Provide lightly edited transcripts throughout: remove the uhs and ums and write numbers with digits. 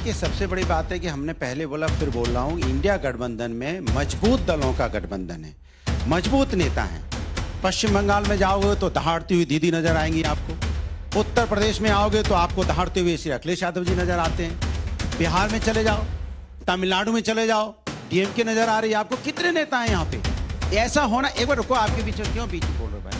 देखिए, सबसे बड़ी बात है कि हमने पहले बोला फिर बोल रहा हूँ, इंडिया गठबंधन में मजबूत दलों का गठबंधन है, मजबूत नेता हैं। पश्चिम बंगाल में जाओगे तो दहाड़ती हुई दीदी नजर आएंगी आपको, उत्तर प्रदेश में आओगे तो आपको दहाड़ते हुए श्री अखिलेश यादव जी नजर आते हैं, बिहार में चले जाओ, तमिलनाडु में चले जाओ, डीएमके नजर आ रही है आपको। कितने नेता हैं यहाँ पे? ऐसा होना, एक बार रुको, आपके बीच में क्यों बीच में बोल रहे हो भाई?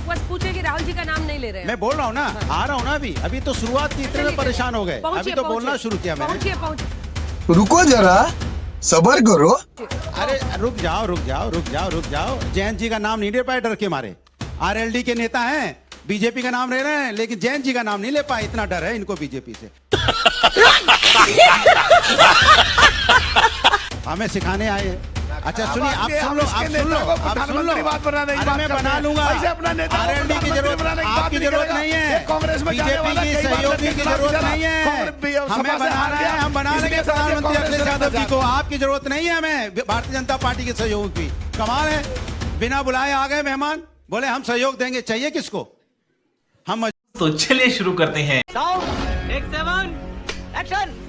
बस पूछे कि राहुल जी का नाम नहीं ले रहे हैं। मैं बोल रहा हूँ ना, आ रहा हूँ ना, अभी तो शुरुआत की, इतने में परेशान हो गए, अभी तो बोलना शुरू किया मैंने। रुको जरा, सबर करो। अरे रुक जाओ, जयंत जी का नाम नहीं ले पाए डर के मारे। आरएलडी के नेता हैं, बीजेपी का नाम ले रहे हैं, लेकिन जयंत जी का नाम नहीं ले पाए, इतना डर है इनको बीजेपी से। हमें सिखाने आए हैं। अच्छा सुनिए, आप सुन लो, अरे मैं बना लूंगा। आरएलडी की जरूरत, आपकी जरूरत नहीं है, बीजेपी की सहयोगी की जरूरत नहीं है, हमें बनाना है, हम बना लेंगे प्रधानमंत्री अखिलेश यादव जी को। आपकी जरूरत नहीं है हमें भारतीय जनता पार्टी के सहयोग की। कमाल है, बिना बुलाए आ गए मेहमान, बोले हम सहयोग देंगे। चाहिए किसको? हम तो चलिए शुरू करते हैं। एक्शन।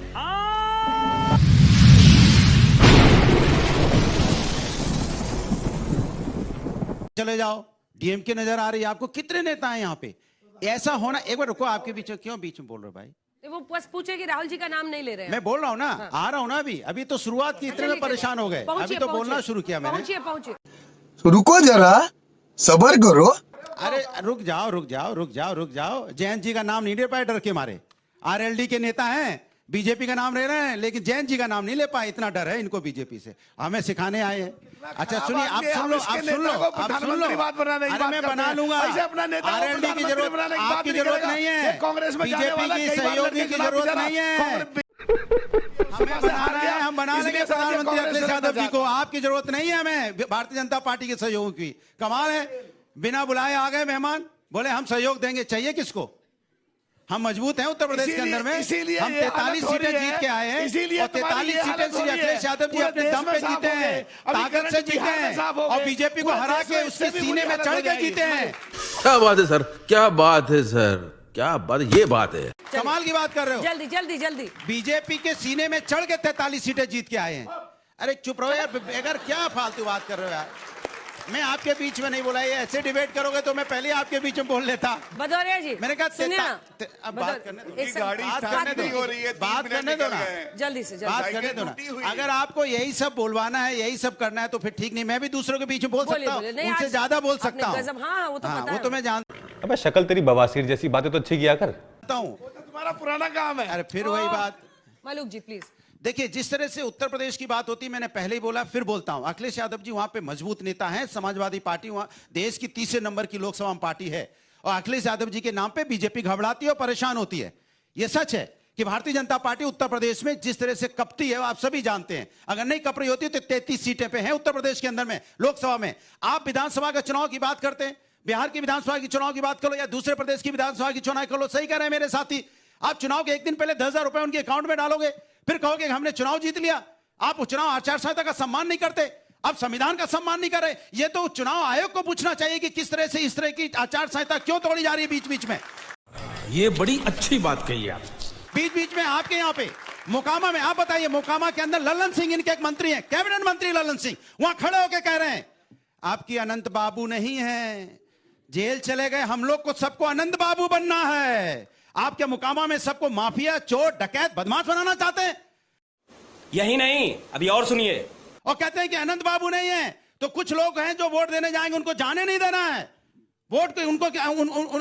चले जाओ, डीएमके नजर आ रही है आपको। कितने नेता हैं यहाँ पे? ऐसा होना, एक बार रुको, आपके बीच में क्यों बीच में बोल रहे हो भाई? वो बस पूछे कि राहुल जी का नाम नहीं ले रहे हैं। मैं बोल रहा हूँ ना, आ रहा हूँ ना, अभी तो शुरुआत की, इतने में परेशान हो गए, अभी तो बोलना शुरू किया मैंने। पहुंचे। रुको जरा, सबर करो। अरे रुक जाओ, जयंत जी का नाम नहीं ले पाए डर के मारे। आरएलडी के नेता हैं, बीजेपी का नाम ले रहे हैं, लेकिन जयंत जी का नाम नहीं ले पाए, इतना डर है इनको बीजेपी से। हमें सिखाने आए हैं। अच्छा सुनिए, आप सुन लो, अरे मैं बना लूंगा। आरएलडी की जरूरत, आपकी जरूरत नहीं है, बीजेपी की सहयोगी की जरूरत नहीं है, हमें बनाना है, हम बना लेंगे प्रधानमंत्री अखिलेश यादव जी को। आपकी जरूरत नहीं है हमें भारतीय जनता पार्टी के सहयोग की। कमाल है, बिना बुलाए आ गए मेहमान, बोले हम सहयोग देंगे। चाहिए किसको? हम मजबूत हैं उत्तर प्रदेश के अंदर में, हम 43 सीटें जीत के आए हैं, और 43 सीटें श्री अखिलेश यादव जी अपने दम पे जीते हैं, ताकत से जीते हैं, और बीजेपी को हरा के उसके सीने में चढ़ के जीते हैं। क्या बात है सर, क्या बात है सर, क्या बात, ये बात है, कमाल की बात कर रहे हो। जल्दी बीजेपी के सीने में चढ़ के 43 सीटें जीत के आए हैं। अरे चुप रहो यार, अगर क्या फालतू बात कर रहे हो यार। मैं आपके बीच में नहीं बोला, ये ऐसे डिबेट करोगे तो मैं पहले आपके बीच में बोल लेता। भदौरिया जी, मैंने कहा सुनिए ना, अब बात करने दो, बात करने दो ना, जल्दी से बात करने दो ना। अगर आपको यही सब बोलवाना है, यही सब करना है तो फिर ठीक नहीं, मैं भी दूसरों के बीच में बोल सकता हूँ, उनसे ज्यादा बोल सकता हूँ। हाँ, वो तो मैं जानता अबे शक्ल तेरी बवासीर जैसी, बातें तो अच्छी किया कर। हूँ, तुम्हारा पुराना काम है। अरे फिर वही बात। मालूक जी प्लीज। देखिए, जिस तरह से उत्तर प्रदेश की बात होती, मैंने पहले ही बोला, फिर बोलता हूं, अखिलेश यादव जी वहां पे मजबूत नेता हैं। समाजवादी पार्टी वहां देश की तीसरे नंबर की लोकसभा पार्टी है, और अखिलेश यादव जी के नाम पे बीजेपी घबराती है और परेशान होती है। यह सच है कि भारतीय जनता पार्टी उत्तर प्रदेश में जिस तरह से कपती है, आप सभी जानते हैं। अगर नहीं कप रही होती तो 33 सीटें पे है उत्तर प्रदेश के अंदर में, लोकसभा में। आप विधानसभा के चुनाव की बात करते हैं, बिहार की विधानसभा की चुनाव की बात करो, या दूसरे प्रदेश की विधानसभा की चुनाव करो, सही कह रहे हैं मेरे साथी। आप चुनाव के एक दिन पहले 10,000 रुपए उनके अकाउंट में डालोगे, फिर कहोगे हमने चुनाव जीत लिया। आप चुनाव आचार संहिता का सम्मान नहीं करते, आप संविधान का सम्मान नहीं कर रहे। ये तो चुनाव आयोग को पूछना चाहिए कि किस तरह से इस तरह की आचार संहिता क्यों तोड़ी जा रही है बीच बीच में। ये बड़ी अच्छी बात कही आप। बीच बीच में आपके यहाँ पे मोकामा में, आप बताइए, मोकामा के अंदर ललन सिंह इनके एक मंत्री हैं, कैबिनेट मंत्री ललन सिंह, वहां खड़े होकर कह रहे हैं आपकी अनंत बाबू नहीं है, जेल चले गए, हम लोग को सबको अनंत बाबू बनना है। आप क्या मोकामा में सबको माफिया, चोर, डकैत, बदमाश बनाना चाहते हैं? यही नहीं, अभी और सुनिए। और कहते हैं कि अनंत बाबू नहीं है, तो कुछ लोग हैं जो वोट देने जाएंगे, उनको जाने नहीं देना है। वोट को उनको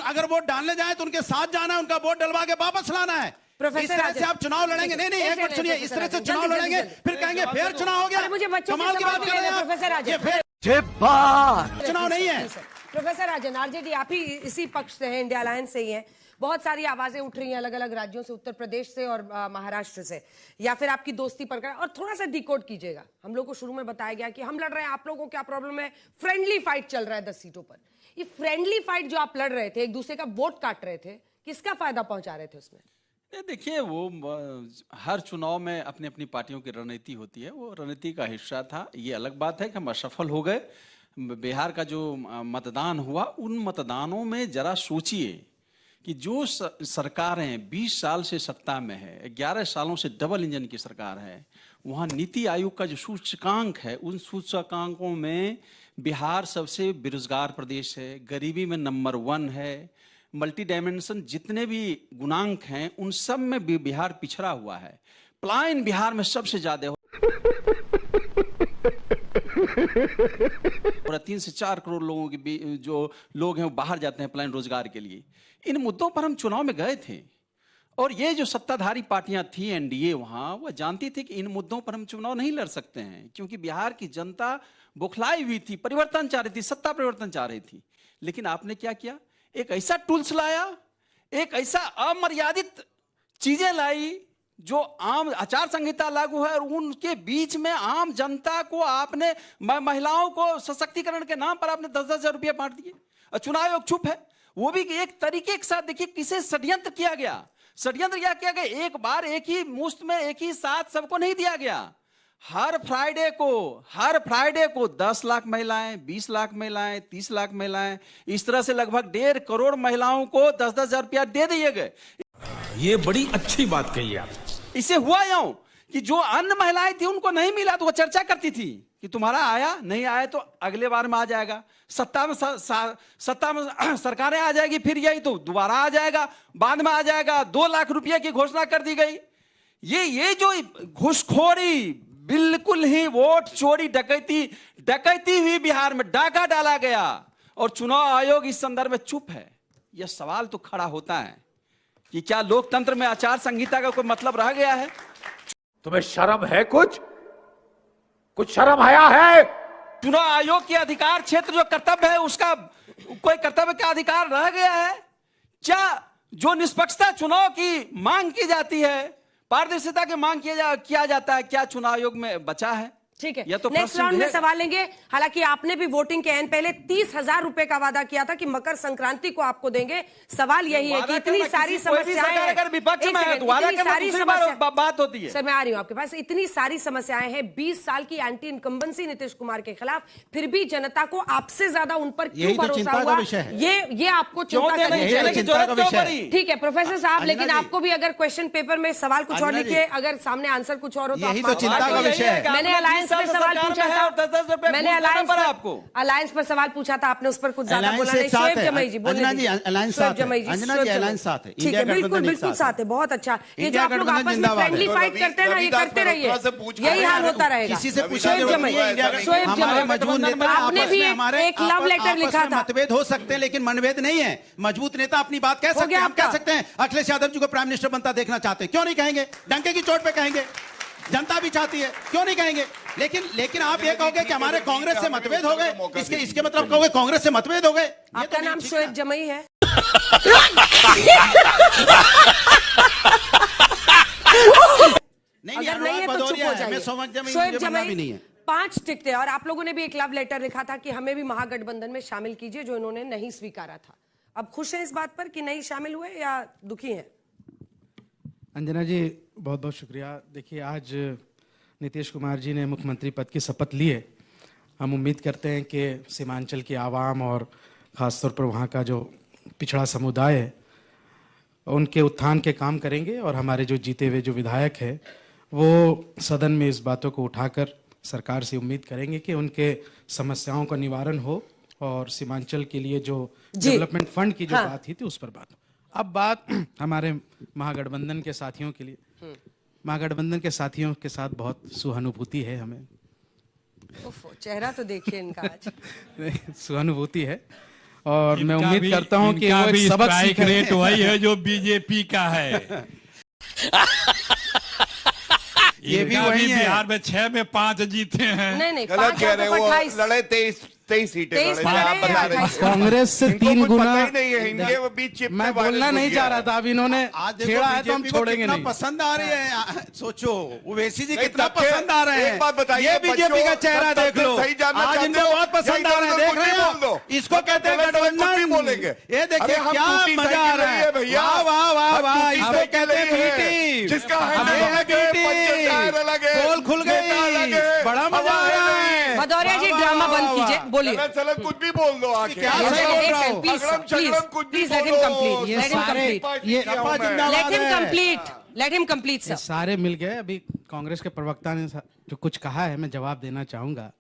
अगर वोट डालने जाए तो उनके साथ जाना है, उनका वोट डलवा के वापस लाना है। इस तरह से आप चुनाव लड़ेंगे? नहीं, एक मिनट सुनिए, इस तरह से चुनाव लड़ेंगे फिर कहेंगे फेयर चुनाव हो गया। कमाल की बात कर रहे हैं आप, ये फेयर चुनाव नहीं है। प्रोफेसर राजन, आरजेडी आप ही इसी पक्ष से हैं, इंडिया अलायंस से ही हैं। बहुत सारी आवाजें उठ रही हैं अलग अलग राज्यों से, उत्तर प्रदेश से और महाराष्ट्र से, या फिर आपकी दोस्ती पर कर, और थोड़ा सा डिकोड कीजिएगा। हम लोग को शुरू में बताया गया कि हम लड़ रहे हैं, आप लोगों को क्या प्रॉब्लम है, फ्रेंडली फाइट चल रहा है 10 सीटों पर। ये फ्रेंडली फाइट जो आप लड़ रहे थे, एक दूसरे का वोट काट रहे थे, किसका फायदा पहुंचा रहे थे उसमें? देखिए, वो हर चुनाव में अपनी अपनी पार्टियों की रणनीति होती है, वो रणनीति का हिस्सा था। ये अलग बात है कि हम असफल हो गए। बिहार का जो मतदान हुआ, उन मतदानों में जरा सोचिए कि जो सरकारें 20 साल से सत्ता में है, 11 सालों से डबल इंजन की सरकार है, वहाँ नीति आयोग का जो सूचकांक है, उन सूचकांकों में बिहार सबसे बेरोजगार प्रदेश है, गरीबी में नंबर 1 है, मल्टी डायमेंशन जितने भी गुणांक हैं उन सब में भी बिहार पिछड़ा हुआ है। पलायन बिहार में सबसे ज्यादा हो 3 से 4 करोड़ लोगों के जो लोग हैं वो बाहर जाते हैं पलायन रोजगार के लिए। इन मुद्दों पर हम चुनाव में गए थे और ये जो सत्ताधारी पार्टियां थी एनडीए, वहां वह जानती थी कि इन मुद्दों पर हम चुनाव नहीं लड़ सकते हैं, क्योंकि बिहार की जनता बुखलाई हुई थी, परिवर्तन चाह रही थी, सत्ता परिवर्तन चाह रही थी। लेकिन आपने क्या किया? एक ऐसा टूल्स लाया, एक ऐसा अमर्यादित चीजें लाई जो आम आचार संहिता लागू है, और उनके बीच में आम जनता को आपने, महिलाओं को सशक्तिकरण के नाम पर आपने 10-10 हजार रुपया बांट दिए और चुनाव आयोग चुप है। वो भी एक तरीके के साथ, देखिए किसे षड्यंत्र किया गया। षड्यंत्र क्या किया गया? एक बार एक ही मुश्त में एक ही साथ सबको नहीं दिया गया। हर फ्राइडे को 10 लाख महिलाएं, 20 लाख महिलाएं, 30 लाख महिलाएं, इस तरह से लगभग 1.5 करोड़ महिलाओं को 10-10 हजार रुपया दे दिए गए। ये बड़ी अच्छी बात कही आप। इससे हुआ यूं कि जो अन्य महिलाएं थी उनको नहीं मिला तो वो चर्चा करती थी कि तुम्हारा आया, नहीं आया तो अगले बार में आ जाएगा, सत्ता में सरकारें आ जाएगी, फिर यही तो दोबारा आ जाएगा, बाद में आ जाएगा। 2 लाख रुपए की घोषणा कर दी गई। ये जो घुसखोरी, बिल्कुल ही वोट चोरी, डकैती हुई बिहार में, डाका डाला गया और चुनाव आयोग इस संदर्भ में चुप है। यह सवाल तो खड़ा होता है कि क्या लोकतंत्र में आचार संहिता का कोई मतलब रह गया है? तुम्हें शर्म है? कुछ शर्म आया है? चुनाव आयोग के अधिकार क्षेत्र जो कर्तव्य है, उसका कोई कर्तव्य का अधिकार रह गया है क्या? जो निष्पक्षता चुनाव की मांग की जाती है, पारदर्शिता की मांग किया जाता है, क्या चुनाव आयोग में बचा है? ठीक है, यह तो नेक्स्ट राउंड में सवाल लेंगे। हालांकि आपने भी वोटिंग के एन पहले 30,000 रुपए का वादा किया था कि मकर संक्रांति को आपको देंगे। सवाल यही है कि इतनी सारी समस्याएं, अगर विपक्ष में है तो वादा करना दूसरी बात होती है। सर मैं आ रही हूं आपके पास। इतनी सारी समस्याएं हैं, 20 साल की एंटी इनकम्बेंसी नीतीश कुमार के खिलाफ, फिर भी जनता को आपसे ज्यादा उन पर क्यों भरोसा हुआ? ये आपको चिंता करनी चाहिए। ठीक है प्रोफेसर साहब, लेकिन आपको भी अगर क्वेश्चन पेपर में सवाल कुछ और लिखे, अगर सामने आंसर कुछ और हो तो यही तो चिंता का विषय है। मैंने अलायंस पे सवाल पूछा था, मैंने अलायंस पर सवाल पूछा था, आपने उस पर कुछ ज्यादा बोला नहीं। शोएब जमई जी बोलने दीजिए। अलायंस साथ है, ठीक है, बिल्कुल साथ है, बहुत अच्छा। ये जो आप लोग आपस में फ्रेंडली फाइट करते हैं ना, ये करते रहिए, यही हाल होता रहेगा। किसी से पूछा आपने भी एक लव लेटर लिखा था। मतभेद हो सकते हैं लेकिन मनभेद नहीं है। मजबूत नेता अपनी बात कह सकते हैं। हम कह सकते हैं अखिलेश यादव जी को प्राइम मिनिस्टर बनता देखना चाहते हैं, क्यों नहीं कहेंगे? डंके की चोट पे कहेंगे, जनता भी चाहती है, क्यों नहीं कहेंगे? लेकिन आप ये कहोगे कि हमारे कांग्रेस से मतभेद हो गए, इसके मतलब कहोगे कांग्रेस से मतभेद हो गए? आपका नाम शोएब जमई है? अगर नहीं है तो चुप हो जाइए। शोएब जमई नहीं है। 5 टिकटें, और आप लोगों ने भी एक लव लेटर लिखा था कि हमें भी महागठबंधन में शामिल कीजिए, जो इन्होंने नहीं स्वीकारा था। अब खुश हैं इस बात पर कि नहीं शामिल हुए या दुखी हैं? अंजना जी बहुत बहुत शुक्रिया। देखिए आज नीतीश कुमार जी ने मुख्यमंत्री पद की शपथ ली है। हम उम्मीद करते हैं कि सीमांचल की आवाम और ख़ासतौर पर वहाँ का जो पिछड़ा समुदाय है उनके उत्थान के काम करेंगे, और हमारे जो जीते हुए जो विधायक है वो सदन में इस बातों को उठाकर सरकार से उम्मीद करेंगे कि उनके समस्याओं का निवारण हो, और सीमांचल के लिए जो डेवलपमेंट फंड की जो बात ही थी उस पर बात हो। अब बात हमारे महागठबंधन के साथियों के लिए। महागठबंधन के साथियों के साथ बहुत सहानुभूति है हमें। चेहरा तो देखिए इनका आज। सहानुभूति है, और मैं उम्मीद करता हूं कि वो एक सबक सीख रेट वही है जो बीजेपी का है। ये भी वही है। बिहार में 6 में 5 जीते हैं। नहीं 5 लड़े 23 सीटें कांग्रेस से 3 गुना नहीं है इनके बीच। मैं बोलना नहीं चाह रहा था, अब इन्होंने छेड़ा है तो हम छोड़ेंगे नहीं। पसंद आ रही है, सोचो ओवैसी जी कितना पसंद आ रहे हैं। एक बात बताइए, ये बीजेपी का चेहरा देख लो, आज इनको बहुत पसंद आ रहे हैं। देख रहे हैं, इसको कहते हैं गठबंधन। बोलेंगे ये देखिए क्या मजा आ रहा है भैया, वाह वाह वाह। इसको कहते हैं बीटी, जिसका पोल खुल गई, बड़ा मजा आ रहा है। भदौरिया जी ड्रामा बंद कीजिए। बोलिए चलन कुछ भी बोल दो आके क्या सही बोल रहा हूँ? प्लीज लेट हिम कंप्लीट ये सारे ये let him complete let him complete ये सर। सारे मिल गए। अभी कांग्रेस के प्रवक्ता ने जो कुछ कहा है मैं जवाब देना चाहूंगा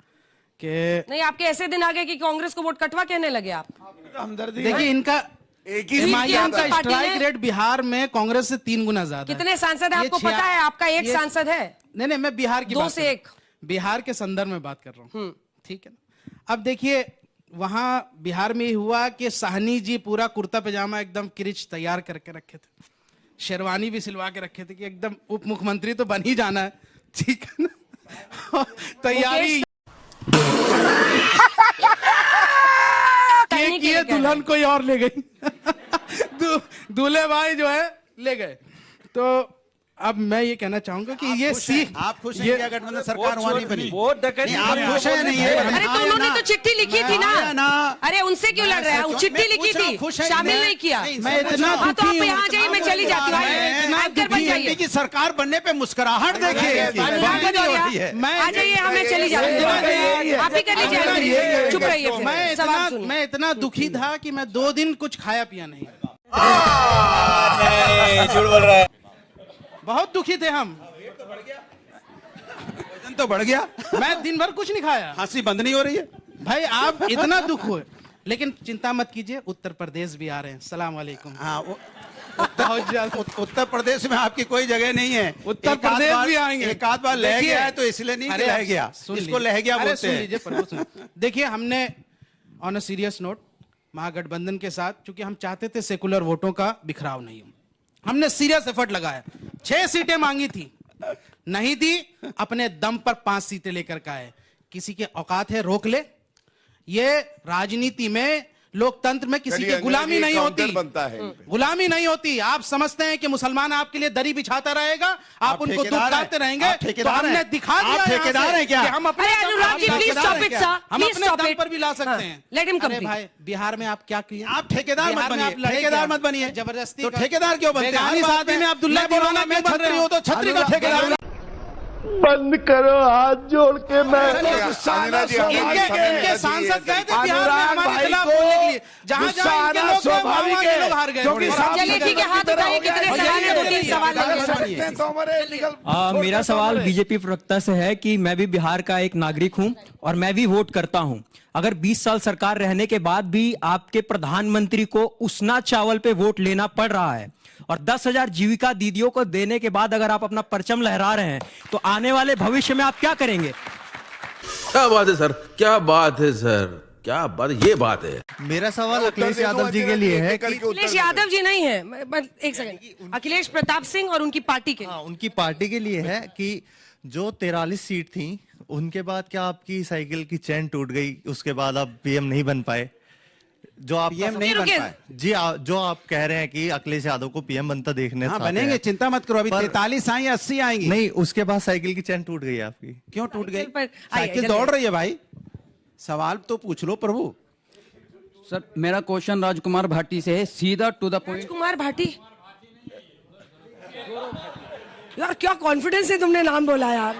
कि नहीं, आपके ऐसे दिन आ गए कि कांग्रेस को वोट कटवा कहने लगे आप। देखिए इनका एक ही एमआईएम का पार्टी स्ट्राइक ने- रेट बिहार में कांग्रेस से 3 गुना ज्यादा है। कितने सांसद है ये आपको पता है? आपका एक सांसद है। नहीं, मैं बिहार की 2 बात से कर रहा 1 हूं। बिहार के संदर्भ में बात कर रहा हूँ, ठीक है ना। अब देखिए वहां बिहार में ही हुआ कि साहनी जी पूरा कुर्ता पैजामा एकदम किरिच तैयार करके रखे थे, शेरवानी भी सिलवा के रखे थे कि एकदम उप मुख्यमंत्री तो बन ही जाना है, ठीक है ना। तैयारी करने के लिए किए, कह रहे दुल्हन कोई और ले गई। दूल्हे भाई जो है ले गए। तो अब मैं ये कहना चाहूंगा कि ये आप खुश हैं? इंडिया गठबंधन सरकार वहां नहीं बनी। वोट डकैती नहीं, आप खुश हैं नहीं है? अरे तो उन्होंने तो चिट्ठी लिखी थी ना। अरे उनसे क्यों लड़ रहे हैं? चिट्ठी लिखी थी, शामिल नहीं किया। मैं इतना हाँ तो आप दुखी हूं। यहाँ जाइए, मैं चली जाती हूँ। एंकर बन जाइए, की सरकार बनने पे मुस्कुराहट देखिए। आ जाइए, हमें चली जाती हूँ। आप ही कर लीजिए, चुप रहिए फिर। मैं इतना दुखी था कि मैं 2 दिन कुछ खाया पिया नहीं। झूठ बोल रहा है। बहुत दुखी थे हम। वजन तो बढ़ गया, मैं दिन भर कुछ नहीं खाया। हंसी बंद नहीं हो रही है। भाई आप इतना दुख हुए, लेकिन चिंता मत कीजिए, उत्तर प्रदेश भी आ रहे हैं। सलाम वालेकुम। हाँ, बहुत ज्यादा उत्तर प्रदेश में आपकी कोई जगह नहीं है। उत्तर एक आध प्रदेश बार- भी आएंगे। एक आध बार लह देखिए, गया है तो इसलिए नहीं कि अरे लह गया, सुन इसको लीजिए। लह गया अरे बोलते सुन हैं। लीजिए प्रभु, सुन। देखिए हमने ऑन अ सीरियस नोट महागठबंधन के साथ, चूंकि हम चाहते थे सेकुलर वोटों का बिखराव नहीं हो, हमने सीरियस एफर्ट लगाया। 6 सीटें मांगी थी, नहीं दी, अपने दम पर 5 सीटें लेकर के आए। किसी के औकात है रोक ले। ये राजनीति में, लोकतंत्र में किसी की गुलामी नहीं होती, गुलामी नहीं होती। आप समझते हैं कि मुसलमान आपके लिए दरी बिछाता रहेगा, आप उनको दुबकाते रहेंगे, तो हमने दिखा दिया ठेकेदार है क्या? कि हम अपने अरे Anurag ji, please stop it sir, हम प्लीज अपने स्टॉप दम इट। पर भी ला सकते हैं। लेट हिम अरे कंप्लीट। भाई बिहार में आप क्या किए? आप ठेकेदार मत बिहार में आप बनिए, लड़े ठेकेदार क्या? मत बनिए। जबरदस्ती तो का- ठेकेदार क्यों बनते हैं? बेगानी हर बात शादी में अब्दुल्ला मैं बोलूंगा, दीवाना मैं क्यों बन छतरी रहे हूं तो छतरी का ठेकेदार। बंद करो हाथ जोड़ के मैं इनके सांसद गए थे बिहार में हमारे खिलाफ बोलने के लिए, जहां जहां इनके लोग गए, वहां के लोग हार गए। चलिए ठीक है, हाथ उठाइए। कितने सवाल है? 2-3 सवाल लेंगे। मेरा सवाल बीजेपी प्रवक्ता से है कि मैं भी बिहार का एक नागरिक हूं और मैं भी वोट करता हूं। अगर 20 साल सरकार रहने के बाद भी आपके प्रधानमंत्री को उसना चावल पे वोट लेना पड़ रहा है और 10,000 जीविका दीदियों को देने के बाद अगर आप अपना परचम लहरा रहे हैं, तो आने वाले भविष्य में आप क्या करेंगे? क्या बात है सर, क्या बात है सर, क्या बात, ये बात है। मेरा सवाल अखिलेश यादव जी के लिए है कि अखिलेश यादव जी नहीं है, एक सेकंड, अखिलेश प्रताप सिंह और उनकी पार्टी के। हाँ, उनकी पार्टी के लिए है कि जो 43 सीट थी, उनके बाद क्या आपकी साइकिल की चेन टूट गई, उसके बाद आप पीएम नहीं बन पाए? जो आप पीएम नहीं बन पाए जी, जो आप कह रहे हैं कि अखिलेश यादव को पीएम बनता देखने हाँ, बनेंगे, चिंता मत करो। अभी 43 आई, 80 आएंगी। नहीं, उसके बाद साइकिल की चेन टूट गई आपकी। क्यों टूट गई? पर- साइकिल दौड़ रही है भाई, सवाल तो पूछ लो प्रभु। सर मेरा क्वेश्चन राजकुमार भाटी से है, सीधा टू द पॉइंट। राजकुमार भाटी, यार क्या कॉन्फिडेंस है तुमने नाम बोला यार।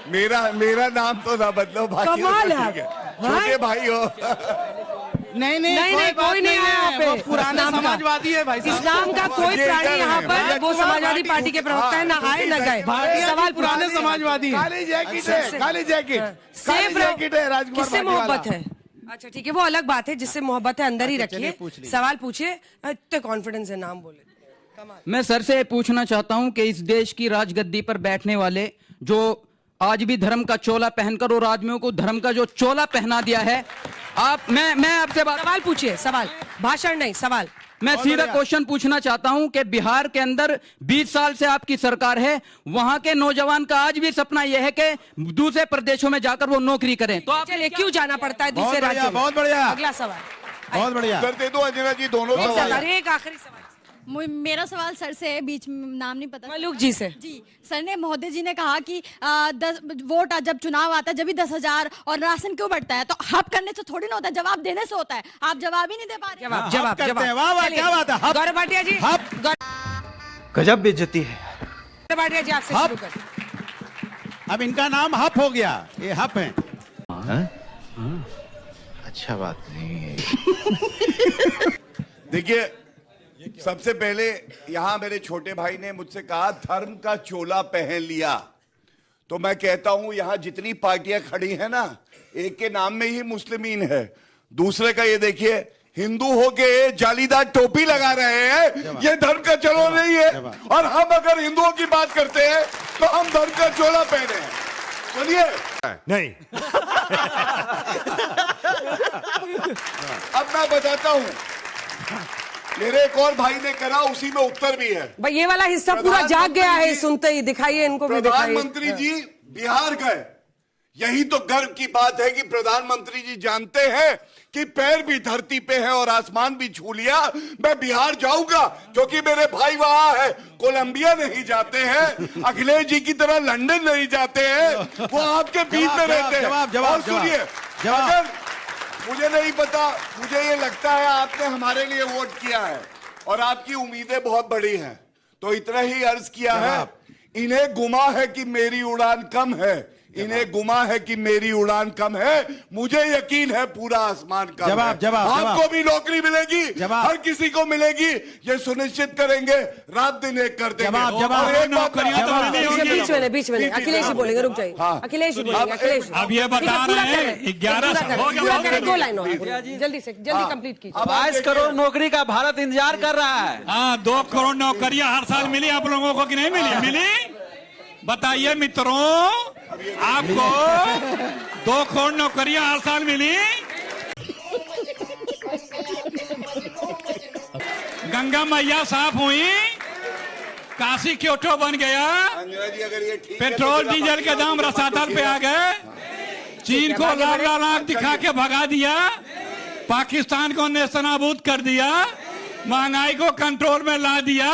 मेरा नाम तो ना बदलो भाई, कमाल है। छोटे भाई हो। नहीं नहीं, कोई नहीं है यहाँ पे। वो पुराना इस्लाम का- समाजवादी है भाई साहब। इस्लाम का कोई प्राणी यहाँ पर, वो समाजवादी पार्टी के प्रवक्ता है, ना आए ना गए। सवाल पुराने समाजवादी हैं। काली जैकेट है, काली जैकेट, काली सेफ जैकेट है राजकुमार किससे भाटी वाला। मोहब्बत है? अच्छा ठीक है, वो अलग बात है, जिससे मोहब्बत है अंदर ही रखिए। सवाल पूछिए, इतने कॉन्फिडेंस है, नाम बोले। मैं सर से पूछना चाहता हूं कि इस देश की राजगद्दी पर बैठने वाले जो आज भी धर्म का चोला पहनकर और आदमियों को धर्म का जो चोला पहना दिया है, मैं आपसे सवाल पूछिए, सवाल, भाषण नहीं, सवाल। मैं सीधा क्वेश्चन पूछना चाहता हूं कि बिहार के अंदर 20 साल से आपकी सरकार है, वहां के नौजवान का आज भी सपना यह है कि दूसरे प्रदेशों में जाकर वो नौकरी करें, तो आप चलिए क्यों जाना पड़ता है दूसरे राज्यों में? बहुत बढ़िया। अगला सवाल, बहुत बढ़िया। उत्तर दे दो अंजना जी, दोनों सवाल। एक आखिरी सवाल मेरा सवाल सर से है, बीच में नाम नहीं पता। मलूक जी से। जी सर ने, महोदय जी ने कहा कि 10 वोट जब चुनाव आता है जब भी 10,000 और राशन क्यों बढ़ता है, तो हब करने से थोड़ी ना होता है, जवाब देने से होता है। आप जवाब ही नहीं दे पा रहे। जवाब वाह वाह, क्या बात है। गौरव भाटिया जी, गजब बेइज्जती है। गौरव भाटिया जी आपसे शुरू कर। अब इनका नाम हप हो गया, ये हप है। अच्छा बात नहीं है। देखिए, सबसे पहले यहां मेरे छोटे भाई ने मुझसे कहा धर्म का चोला पहन लिया, तो मैं कहता हूं यहां जितनी पार्टियां खड़ी हैं ना, एक के नाम में ही मुस्लिमीन है। दूसरे का ये देखिए, हिंदू होके जालीदार टोपी लगा रहे हैं, ये धर्म का चोला नहीं है। और हम अगर हिंदुओं की बात करते हैं तो हम धर्म का चोला पहने हैं। सुनिए, नहीं। अब मैं बताता हूं, मेरे एक और भाई ने करा, उसी में उत्तर भी है। भाई ये वाला हिस्सा पूरा जाग गया है सुनते ही। दिखाइए इनको भी, दिखाइए। प्रधानमंत्री जी बिहार गए, यही तो गर्व की बात है कि प्रधानमंत्री जी जानते हैं कि पैर भी धरती पे है और आसमान भी छू लिया। मैं बिहार जाऊंगा क्योंकि मेरे भाई वहां है। कोलंबिया नहीं जाते हैं, अखिलेश जी की तरह लंदन नहीं जाते हैं, वो आपके बीच में रहते हैं। और सुनिए, अगर मुझे नहीं पता, मुझे ये लगता है आपने हमारे लिए वोट किया है और आपकी उम्मीदें बहुत बड़ी हैं, तो इतना ही अर्ज किया है। इन्हें गुमा है कि मेरी उड़ान कम है, इन्हें गुमा है कि मेरी उड़ान कम है, मुझे यकीन है पूरा आसमान कम है। आपको भी नौकरी मिलेगी, हर किसी को मिलेगी, ये सुनिश्चित करेंगे, रात दिन एक कर देंगे। बीच में अखिलेश जी बोलेंगे, रुक जाइए। अखिलेश जी बोलेंगे, अखिलेश। अब ये बता रहे हैं 11 दो लाइन और जल्दी से जल्दी कंप्लीट कीजिए। 22 करोड़ नौकरी का भारत इंतजार कर रहा है। हाँ, 2 करोड़ नौकरियां हर साल मिली आप लोगों को कि नहीं मिली? मिली? बताइए मित्रों, आपको 2 करोड़ नौकरियां हर साल मिली? गंगा मैया साफ हुई, काशी क्योटो बन गया, पेट्रोल डीजल के दाम रसातल पे आ गए, चीन को लाल लाल आंख दिखा के भगा दिया, पाकिस्तान को नेस्तनाबूद कर दिया, महंगाई को कंट्रोल में ला दिया।